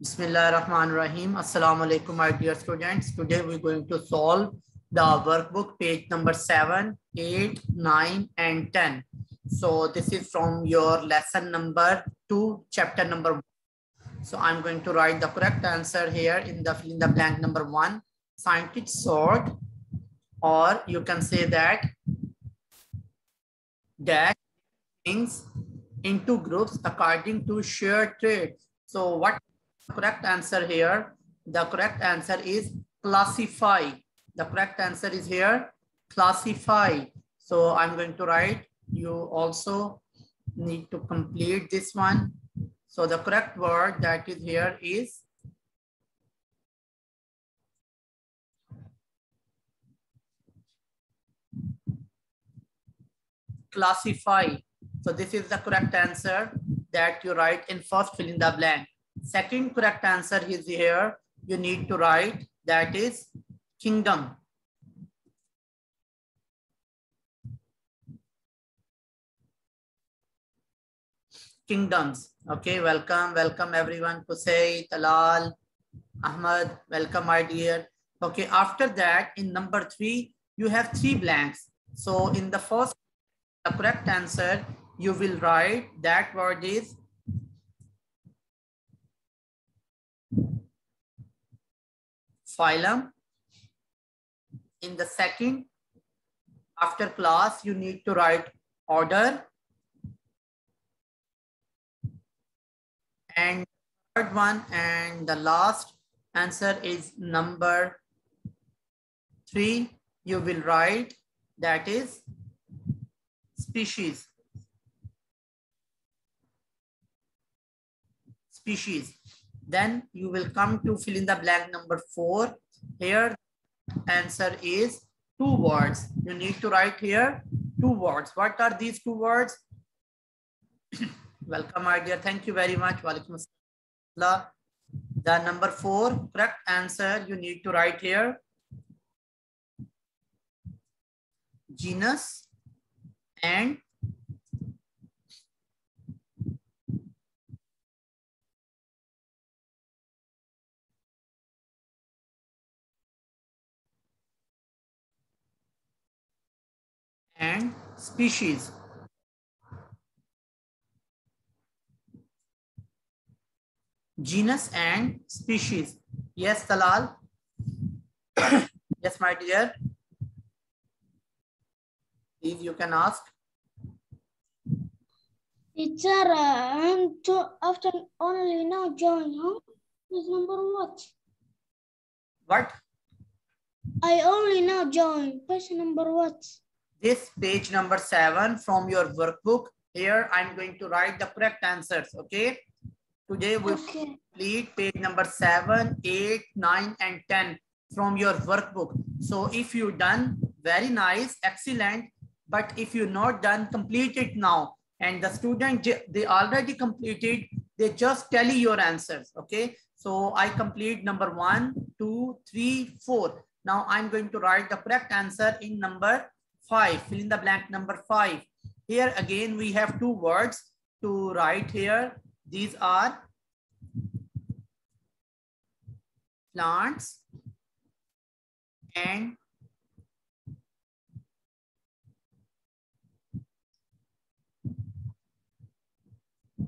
Bismillahirrahmanirrahim. Assalamu alaikum, my dear students. Today we're going to solve the workbook page number 7, 8, 9, and 10. So this is from your lesson number 2, chapter number 1. So I'm going to write the correct answer here in the fill in the blank number 1. Scientists sort, or you can say that dash things into groups according to shared traits. So what correct answer here? The correct answer is classify. The correct answer is here classify. So I'm going to write, you also need to complete this one. So the correct word that is here is classify. So this is the correct answer that you write in first fill in the blank. Second correct answer is here. You need to write that is kingdom. Kingdoms. Okay, welcome everyone. Kusay, Talal, Ahmad, welcome my dear. Okay, after that in number 3, you have 3 blanks. So in the first, the correct answer, you will write that word is phylum. In the second, after class, you need to write order. And third one and the last answer is number 3. You will write that is species. Species. Then you will come to fill in the blank number 4. Here answer is 2 words. You need to write here 2 words. What are these 2 words? Welcome my dear. Thank you very much. Walaikum assalam. The number 4 correct answer you need to write here genus and species. Genus and species. Yes, Talal. Yes, my dear. Please, you can ask. Teacher, I'm after only now join, huh? Is number what? What? I only now join. Page number what? This page number 7 from your workbook. Here I'm going to write the correct answers. Okay. Today we will complete page number 7, 8, 9, and 10 from your workbook. So if you done, very nice, excellent. But if you not done, complete it now. And the student, they already completed, they just tell you your answers. Okay. So I complete number 1, 2, 3, 4. Now I'm going to write the correct answer in number 5. Fill in the blank number 5. Here again, we have 2 words to write here. These are plants and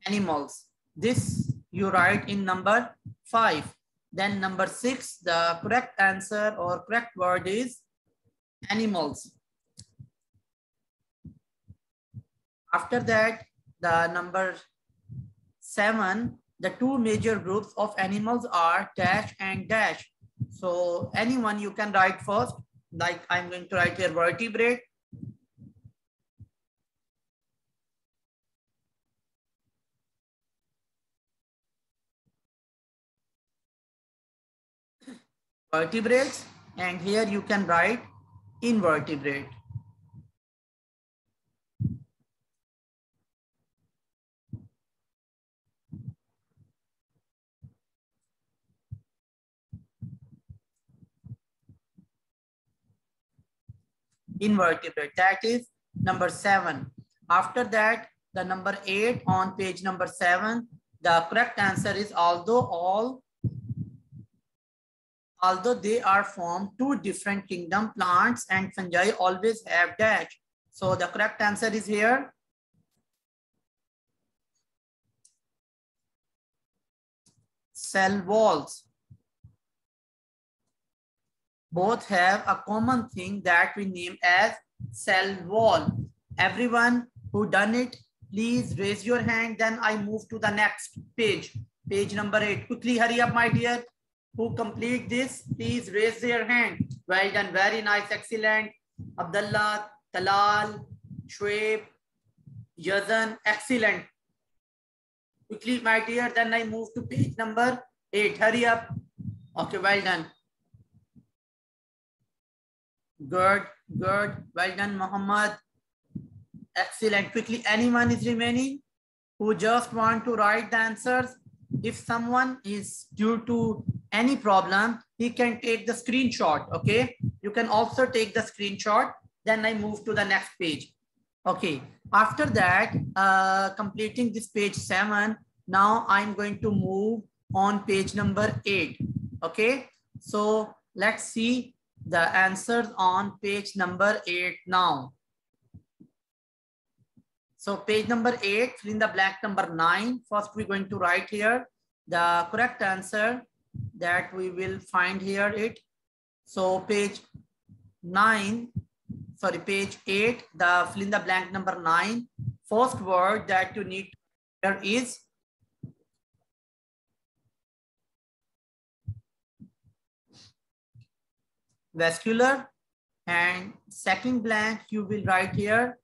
animals. This you write in number 5. Then number 6, the correct answer or correct word is animals. After that, the number 7, the 2 major groups of animals are dash and dash. So anyone you can write first, like I'm going to write here vertebrate. Vertebrates, and here you can write invertebrate. Invertebrate, that is number 7. After that, the number 8 on page number 7, The correct answer is although they are from two different kingdom, plants and fungi always have dash. So the correct answer is here. Cell walls. Both have a common thing that we name as cell wall. Everyone who done it, please raise your hand. Then I move to the next page. Page number 8. Quickly hurry up, my dear. Who complete this, please raise their hand. Well done, very nice, excellent. Abdullah, Talal, Shoaib, Yazan, excellent. Quickly, my dear, then I move to page number 8. Hurry up. Okay, well done. Good, good. Well done, Muhammad. Excellent. Quickly, anyone is remaining who just want to write the answers? If someone is due to any problem, he can take the screenshot. Okay, you can also take the screenshot. Then I move to the next page. Okay, after that, completing this page 7, now I'm going to move on page number 8. Okay, so let's see the answers on page number 8 now. So page number 8, fill in the blank number 9. First, we're going to write here the correct answer that we will find here it. So page 8, the fill in the blank number 9. First word that you need here is vascular, and second blank you will write here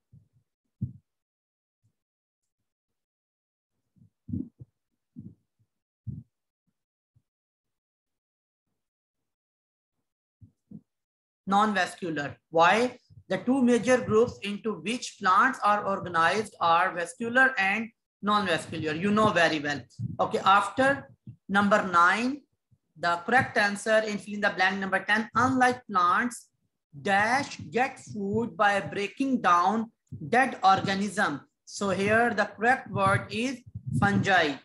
non-vascular. Why? The two major groups into which plants are organized are vascular and non-vascular. You know very well. Okay, after number 9, the correct answer in fill in the blank number 10, unlike plants, dash get food by breaking down dead organism. So here the correct word is fungi.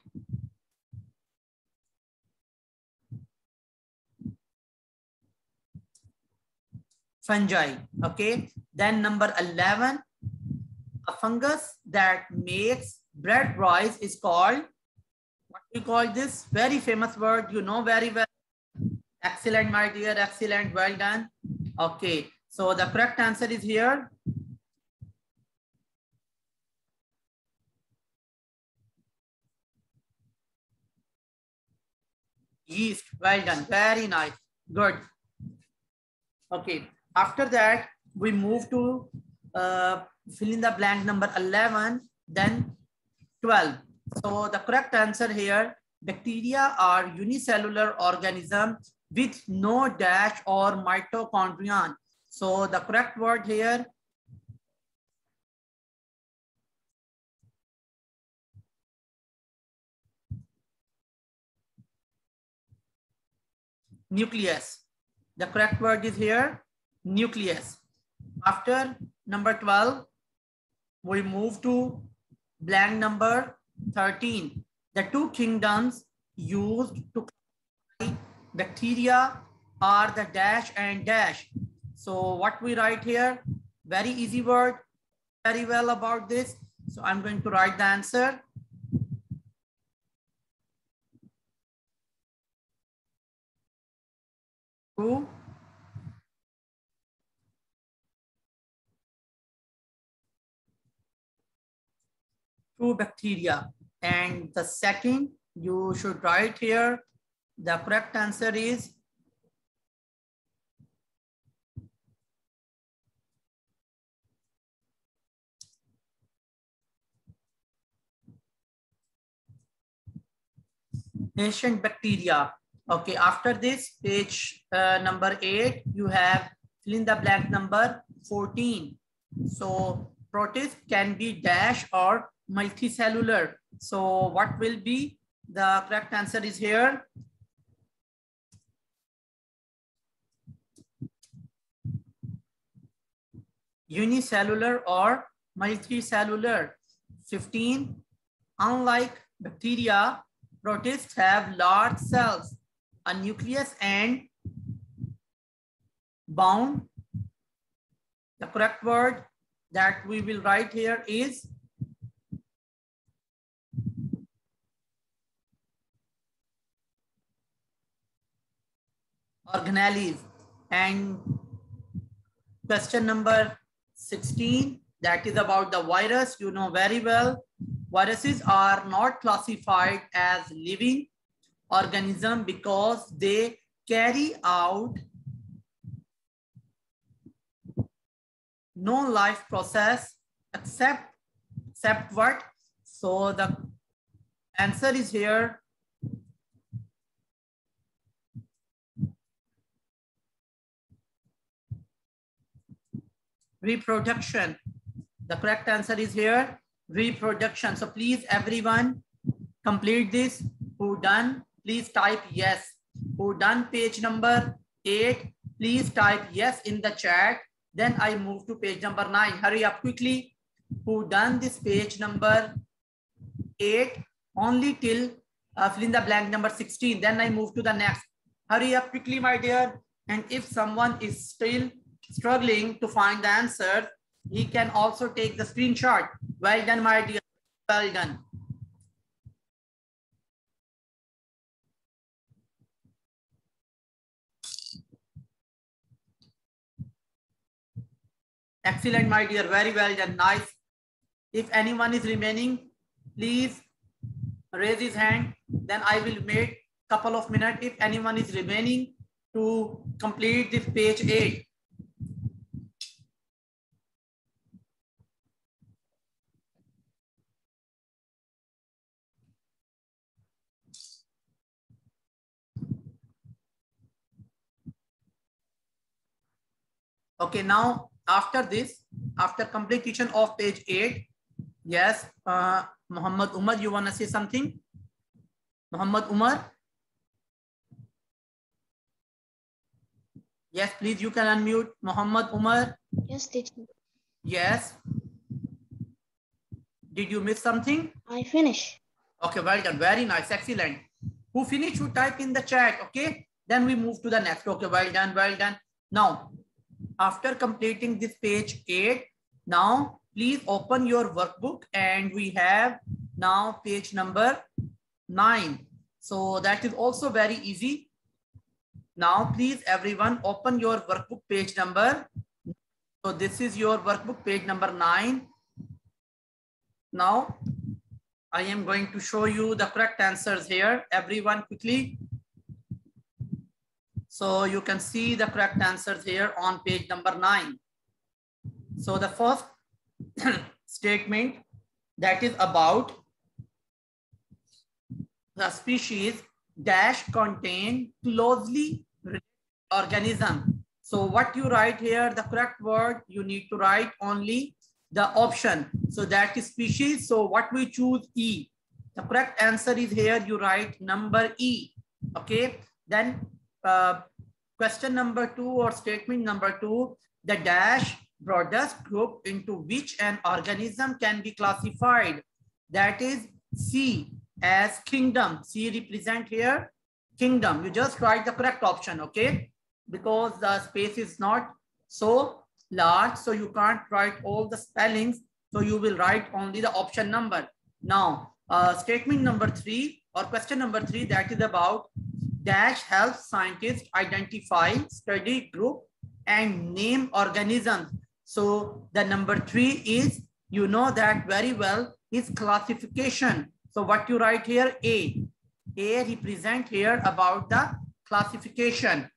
Fungi. Okay, then number 11, a fungus that makes bread rise is called, what we call this? Very famous word, you know very well. Excellent, my dear, excellent, well done. Okay, so the correct answer is here. Yeast, well done, very nice, good. Okay, after that, we move to fill in the blank number 11, then 12. So the correct answer here, bacteria are unicellular organisms with no dash or mitochondrion. So the correct word here, nucleus. The correct word is here, nucleus. After number 12, we move to blank number 13. The two kingdoms used to classify bacteria are the dash and dash. So what we write here, very easy word, very well about this. So I'm going to write the answer. Two bacteria. And the second, you should write here, the correct answer is patient bacteria. Okay, after this, page number 8, you have fill in the blank number 14. So protist can be dash or multicellular. So what will be the correct answer is here? Unicellular or multicellular. 15, unlike Bacteria, protists have large cells, a nucleus and bound. The correct word that we will write here is organelles. And question number 16, that is about the virus. You know very well, viruses are not classified as living organism because they carry out no life process except what? So the answer is here reproduction. The correct answer is here reproduction. So please everyone complete this. Who done, please type yes. Who done page number 8, please type yes in the chat. Then I move to page number 9. Hurry up quickly. Who done this page number 8 only till fill in the blank number 16. Then I move to the next. Hurry up quickly, my dear. And if someone is still struggling to find the answer, he can also take the screenshot. Well done, my dear. Well done. Excellent, my dear. Very well done. Nice. If anyone is remaining, please raise his hand. Then I will wait a couple of minutes if anyone is remaining to complete this page 8. Okay, now after this, after completion of page 8, yes, Muhammad Umar, you want to say something? Muhammad Umar? Yes, please, you can unmute. Muhammad Umar? Yes, teacher. Yes. Did you miss something? I finish. Okay, well done. Very nice. Excellent. Who finished, you type in the chat. Okay, then we move to the next. Okay, well done. Well done. Now, after completing this page 8, now please open your workbook and we have now page number 9. So that is also very easy. Now please everyone open your workbook page number. So this is your workbook page number 9. Now I am going to show you the correct answers here. Everyone quickly. So you can see the correct answers here on page number 9. So the first statement, that is about the species dash contain closely related organism. So what you write here, the correct word, you need to write only the option. So that is species. So what we choose E. The correct answer is here. You write number E. Okay. Then question number 2 or statement number 2, the dash broadest group into which an organism can be classified. That is C as kingdom. C represent here kingdom. You just write the correct option, okay? Because the space is not so large, so you can't write all the spellings. So you will write only the option number. Now, statement number 3 or question number 3, that is about dash helps scientists identify, study, group, and name organisms. So the number 3 is, you know that very well, is classification. So what you write here, A. A represent here about the classification.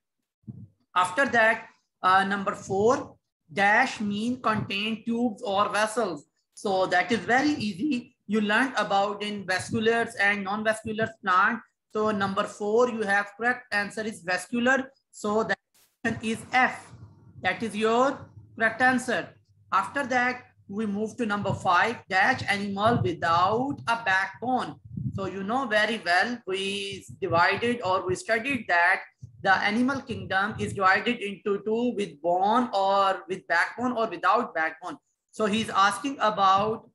After that, number 4, dash mean contain tubes or vessels. So that is very easy. You learned about in vasculars and non-vascular plant. So number 4, you have correct answer is vascular. So that is F. That is your correct answer. After that, we move to number 5, dash animal without a backbone. So you know very well, we divided or we studied that the animal kingdom is divided into 2, with bone or with backbone or without backbone. So he's asking about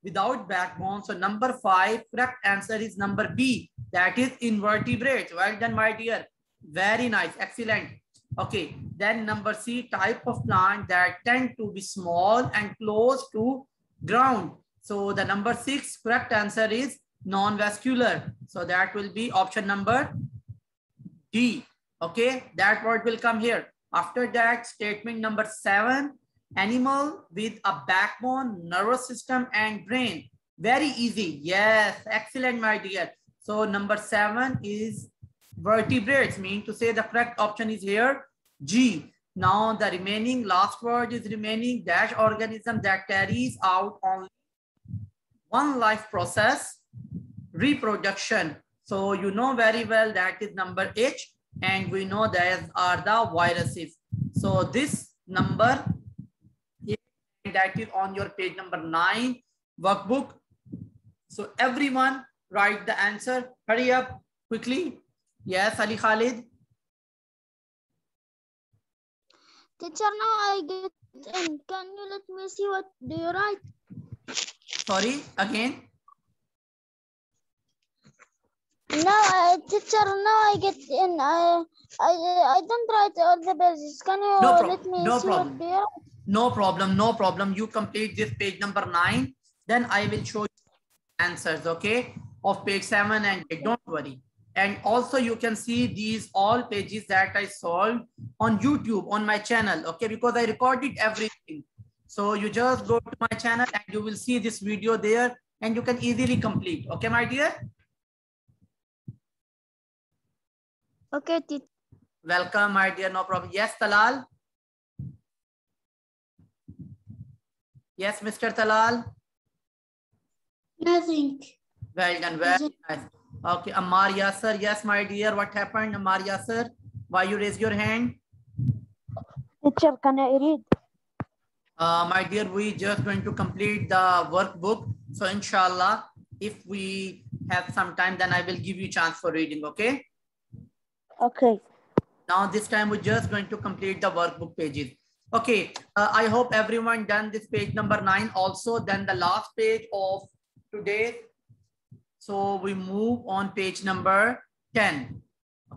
without backbone. So number 5, correct answer is number B, that is invertebrates. Well done, my dear. Very nice, excellent. Okay, then number C, type of plant that tend to be small and close to ground. So the number 6, correct answer is non-vascular. So that will be option number D. Okay, that word will come here. After that, statement number 7, animal with a backbone, nervous system, and brain. Very easy. Yes, excellent, my dear. So number 7 is vertebrates, mean to say the correct option is here, G. Now the remaining last word is remaining dash organism that carries out only one life process, reproduction. So you know very well that is number H, and we know that are the viruses. So this number that is on your page number 9 workbook. So everyone write the answer. Hurry up quickly. Yes, Ali Khalid. Teacher, now I get in. Can you let me see what do you write? Sorry, again. No, teacher, now I get in. I don't write all the pages. Can you let me see what do you write? No problem, no problem. You complete this page number 9. Then I will show you answers, okay, of page 7 and 8. Don't worry. And also you can see these all pages that I solved on YouTube on my channel, okay, because I recorded everything. So you just go to my channel and you will see this video there and you can easily complete. Okay, my dear? Okay, teacher. Welcome, my dear. No problem. Yes, Talal. Yes, Mr. Talal. Nothing. Well done. Very nice. Okay, Ammar Yasser. Yes, my dear. What happened, Ammar Yasser? Why you raise your hand? Teacher, can I read? My dear, we just going to complete the workbook. So inshallah, if we have some time, then I will give you a chance for reading. Okay. Okay. Now this time we're just going to complete the workbook pages. Okay. I hope everyone done this page number 9 also. Then the last page of today. So we move on page number 10.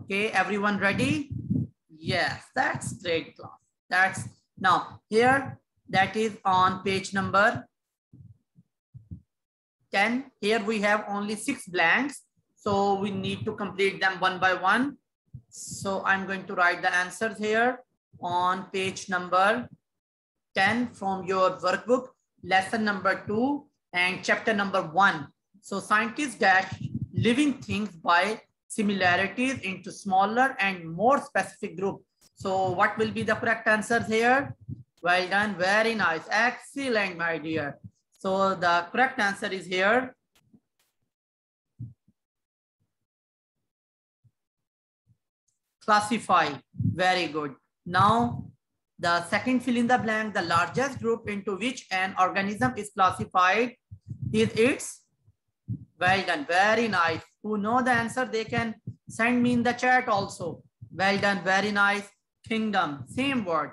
Okay. Everyone ready? Yes, that's great class. That's now here. That is on page number 10. Here we have only 6 blanks. So we need to complete them one by one. So I'm going to write the answers here on page number 10 from your workbook, lesson number 2 and chapter number 1. So scientists dash living things by similarities into smaller and more specific groups. So what will be the correct answers here? Well done. Very nice. Excellent, my dear. So the correct answer is here. Classify. Very good. Now, the second fill in the blank, the largest group into which an organism is classified is its. Well done. Very nice. Who know the answer, they can send me in the chat also. Well done. Very nice. Kingdom. Same word.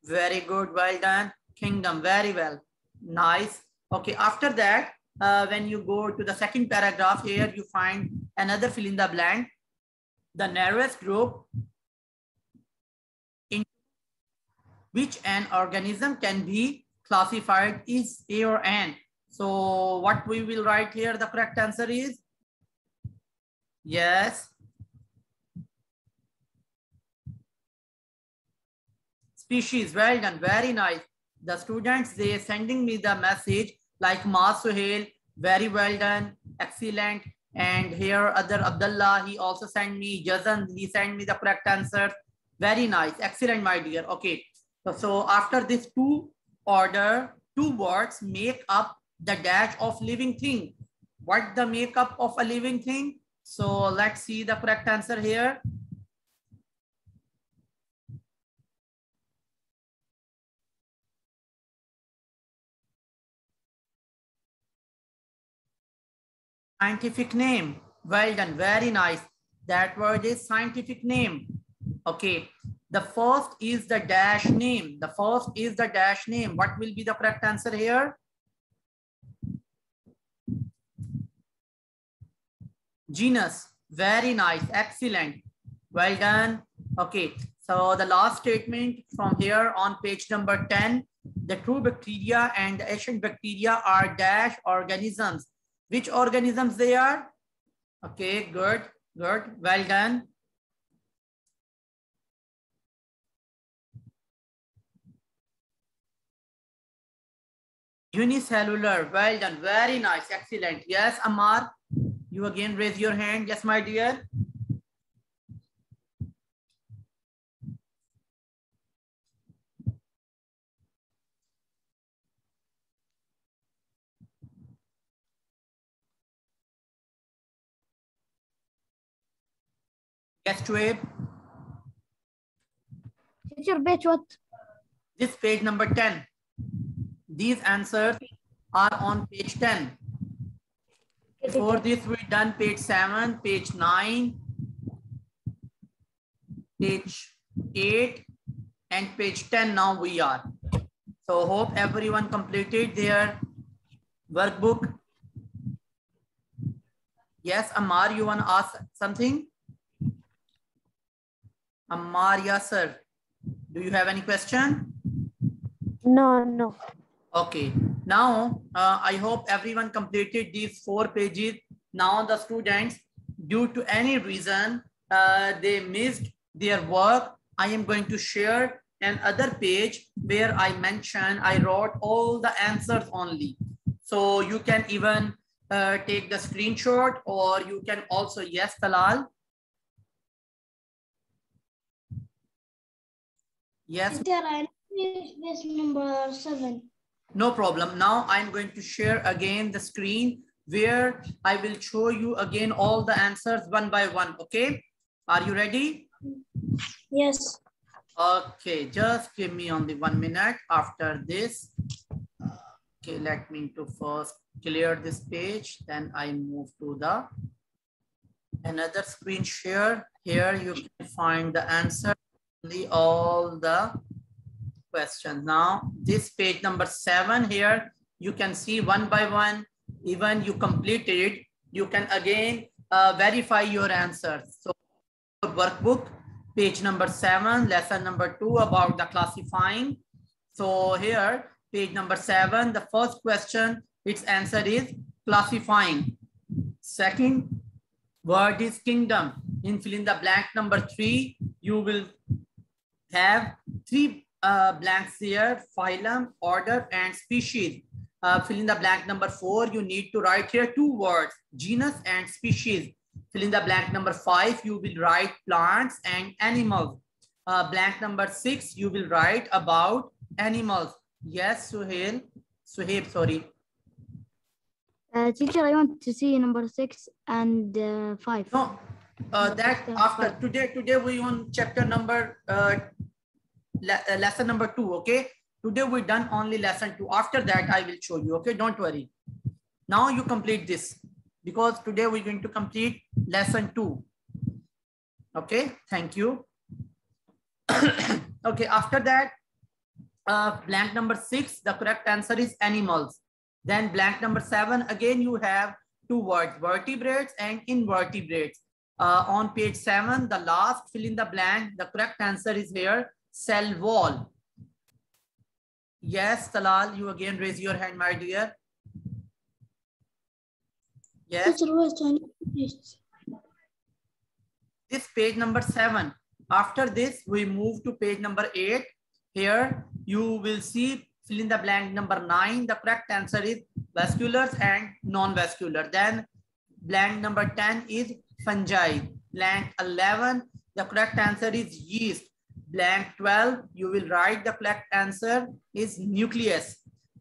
Very good. Well done. Kingdom. Very well. Nice. Okay. After that, when you go to the second paragraph here, you find another fill in the blank. The narrowest group in which an organism can be classified is A or N. So what we will write here, the correct answer is yes. Species. Well done. Very nice. The students, they are sending me the message like Ma Suhail. Very well done. Excellent. And here other Abdullah, he also sent me. Jazan, he sent me the correct answer. Very nice. Excellent, my dear. Okay. So after this two words make up the dash of living thing. What the makeup of a living thing? So let's see the correct answer here. Scientific name. Well done. Very nice. That word is scientific name. Okay. The first is the dash name. The first is the dash name. What will be the correct answer here? Genus. Very nice. Excellent. Well done. Okay. So the last statement from here on page number 10, the true bacteria and the ancient bacteria are dash organisms. Which organisms they are? Okay, good, good. Well done. Unicellular. Well done. Very nice. Excellent. Yes, Amar, you again raise your hand. Yes, my dear. Yes, Tuaib. Teacher, page what? This page number 10. These answers are on page 10. Before this, we done page 7, page 9, page 8, and page 10 now we are. So hope everyone completed their workbook. Yes, Ammar, you want to ask something? Ammar, yes, sir. Do you have any question? No. Okay. Now, I hope everyone completed these 4 pages. Now the students, due to any reason, they missed their work. I am going to share another page where I wrote all the answers only. So you can even take the screenshot, or you can also, yes, Talal. Yes. This number 7. No problem. Now I'm going to share again the screen where I will show you again all the answers one by one. Okay. Are you ready? Yes. Okay. Just give me only 1 minute after this. Okay. Let me to first clear this page. Then I move to the another screen share. Here you can find the answer, all the questions. Now this page number 7 here, you can see one by one. Even you completed, you can again verify your answers. So workbook, page number 7, lesson number 2 about the classifying. So here, page number 7, the first question, its answer is classifying. Second word is kingdom. In fill in the blank number 3, you will have 3 blanks here: phylum, order, and species. Fill in the blank number 4, you need to write here 2 words: genus and species. Fill in the blank number 5, you will write plants and animals. Blank number 6, you will write about animals. Yes, Suhaib, sorry. Teacher, I want to see number 6 and 5. No, that after today we on chapter number lesson number 2. Okay, today we done only lesson 2. After that I will show you. Okay, don't worry. Now you complete this, because today we're going to complete lesson 2. Okay, thank you. Okay, after that, blank number 6, the correct answer is animals. Then blank number 7, again you have 2 words: vertebrates and invertebrates. On page 7, the last fill in the blank, the correct answer is here: cell wall. Yes, Talal, you again raise your hand, my dear. Yes. This page number 7. After this, we move to page number 8. Here you will see fill in the blank number 9. The correct answer is vasculars and non-vascular. Then blank number 10 is fungi. Blank 11, the correct answer is yeast. Blank 12, you will write the correct answer is nucleus.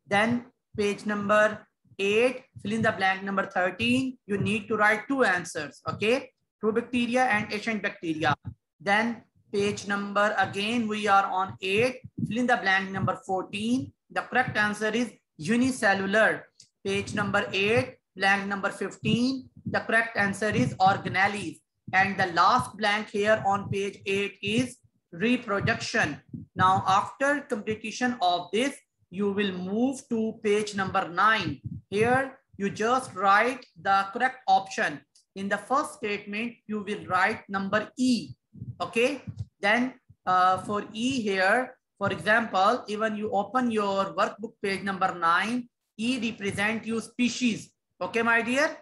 Then page number 8, fill in the blank number 13. You need to write 2 answers. Okay, true bacteria and ancient bacteria. Then page number, again we are on 8, fill in the blank number 14. The correct answer is unicellular. Page number 8, blank number 15. The correct answer is organelles. And the last blank here on page 8 is reproduction. Now, after completion of this, you will move to page number 9. Here, you just write the correct option. In the first statement, you will write number E. Okay. Then for E here, for example, even you open your workbook page number 9, E represent you species. Okay, my dear.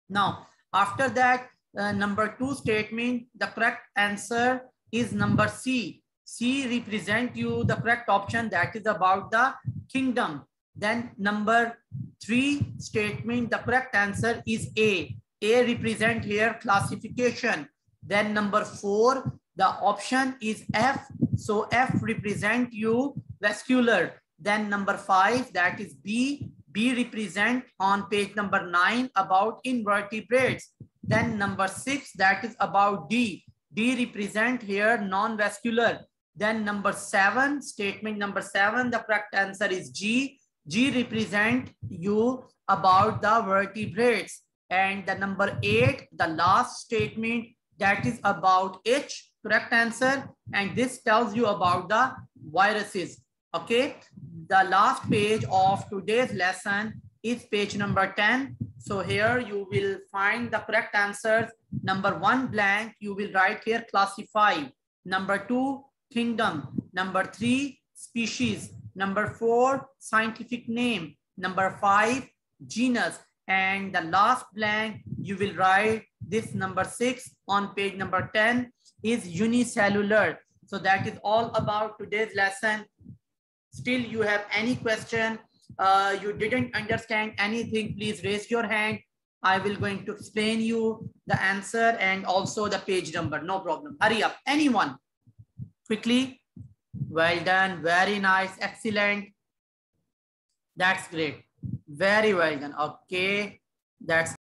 Now, after that, number 2 statement, the correct answer is number C. C represent you the correct option, that is about the kingdom. Then number 3 statement, the correct answer is A. A represent here classification. Then number 4, the option is F. So F represent you vascular. Then number 5, that is B. B represent on page number 9 about invertebrates. Then number 6, that is about D. D represent here non-vascular. Then number 7, statement number 7, the correct answer is G. G represent you about the vertebrates. And the number 8, the last statement, that is about H, correct answer. And this tells you about the viruses. Okay. The last page of today's lesson is page number 10. So here you will find the correct answers. Number 1, blank, you will write here classify. Number 2, kingdom. Number 3, species. Number 4, scientific name. Number 5, genus. And the last blank, you will write this number 6 on page number 10 is unicellular. So that is all about today's lesson. Still you have any question, you didn't understand anything, please raise your hand. I will going to explain you the answer and also the page number, no problem. Hurry up, anyone, quickly. Well done, very nice, excellent. That's great, very well done. Okay, that's